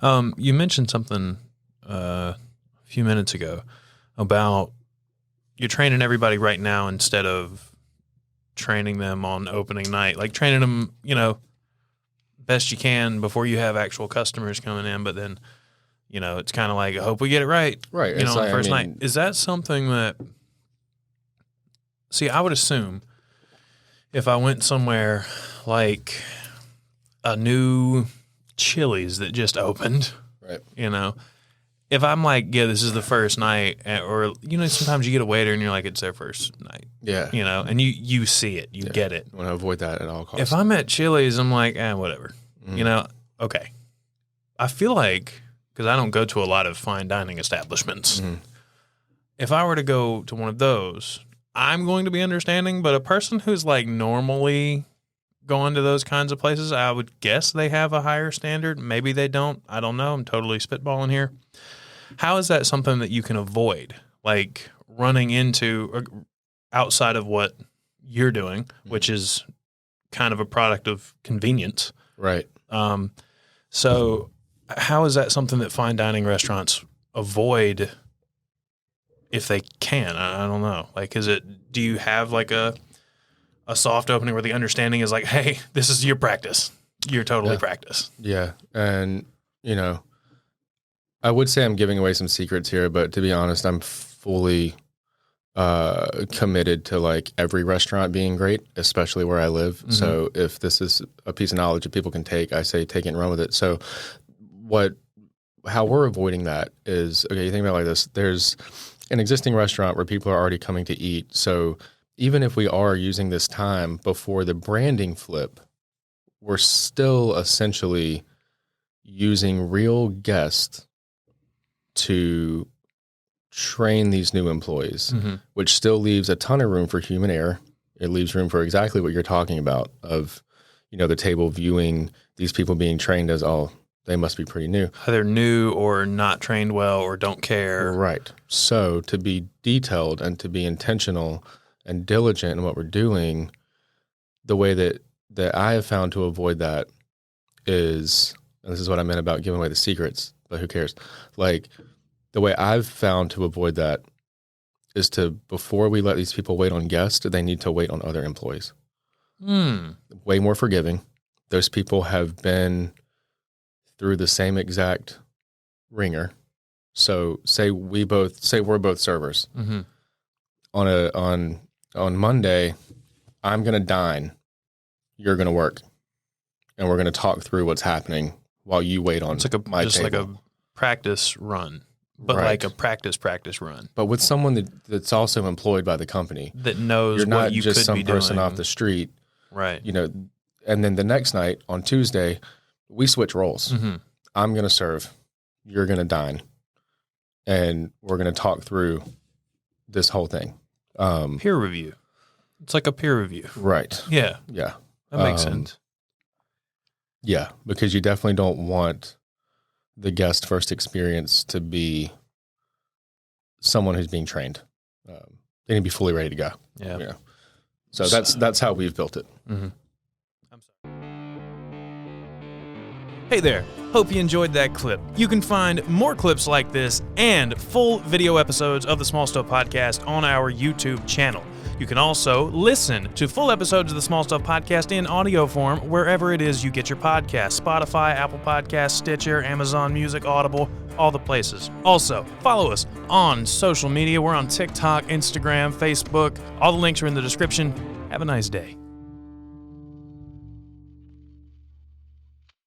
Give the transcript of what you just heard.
You mentioned something a few minutes ago about you're training everybody right now instead of training them on opening night, like training them, best you can before you have actual customers coming in. But then, it's kind of like, I hope we get it right. Right. On the first night. Is that something that, I would assume if I went somewhere like a new Chili's that just opened, right? If I'm like, yeah, this is the first night, or sometimes you get a waiter and you're like, it's their first night, yeah, and you see it, you get it. I want to avoid that at all costs. If I'm at Chili's, I'm like, whatever, okay. I feel like because I don't go to a lot of fine dining establishments, if I were to go to one of those, I'm going to be understanding. But a person who's like normally going to those kinds of places, I would guess they have a higher standard. Maybe they don't. I don't know. I'm totally spitballing here. How is that something that you can avoid, like running into outside of what you're doing, which is kind of a product of convenience? Right. So how is that something that fine dining restaurants avoid if they can? I don't know. Like, do you have like a soft opening where the understanding is like, hey, this is your practice. You're totally practice. Yeah. And, I would say I'm giving away some secrets here, but to be honest, I'm fully committed to like every restaurant being great, especially where I live. Mm-hmm. So if this is a piece of knowledge that people can take, I say take it and run with it. So how we're avoiding that is, okay, you think about it like this. There's an existing restaurant where people are already coming to eat. So even if we are using this time before the branding flip, we're still essentially using real guests to train these new employees, which still leaves a ton of room for human error. It leaves room for exactly what you're talking about of, the table viewing these people being trained as, oh, they must be pretty new. Either new or not trained well or don't care. Right. So to be detailed and to be intentional and diligent in what we're doing, the way that I have found to avoid that is, and this is what I meant about giving away the secrets, but who cares? Like, the way I've found to avoid that is before we let these people wait on guests, they need to wait on other employees. Way more forgiving. Those people have been through the same exact ringer. So say we're both servers. On Monday, I'm going to dine. You're going to work. And we're going to talk through what's happening while you wait on my table. Like a practice run, but like a practice run. But with someone that's also employed by the company. That knows you're what not you just could some be doing. person off the street. Right. And then the next night on Tuesday, we switch roles. I'm going to serve. You're going to dine. And we're going to talk through this whole thing. Peer review. It's like a peer review. Right. Yeah. Yeah. That makes sense. Yeah, because you definitely don't want the guest first experience to be someone who's being trained. They need to be fully ready to go. Yeah. So that's how we've built it. I'm sorry. Hey there. Hope you enjoyed that clip. You can find more clips like this and full video episodes of the Small Stuff Podcast on our YouTube channel. You can also listen to full episodes of the Small Stuff Podcast in audio form wherever it is you get your podcasts. Spotify, Apple Podcasts, Stitcher, Amazon Music, Audible, all the places. Also, follow us on social media. We're on TikTok, Instagram, Facebook. All the links are in the description. Have a nice day.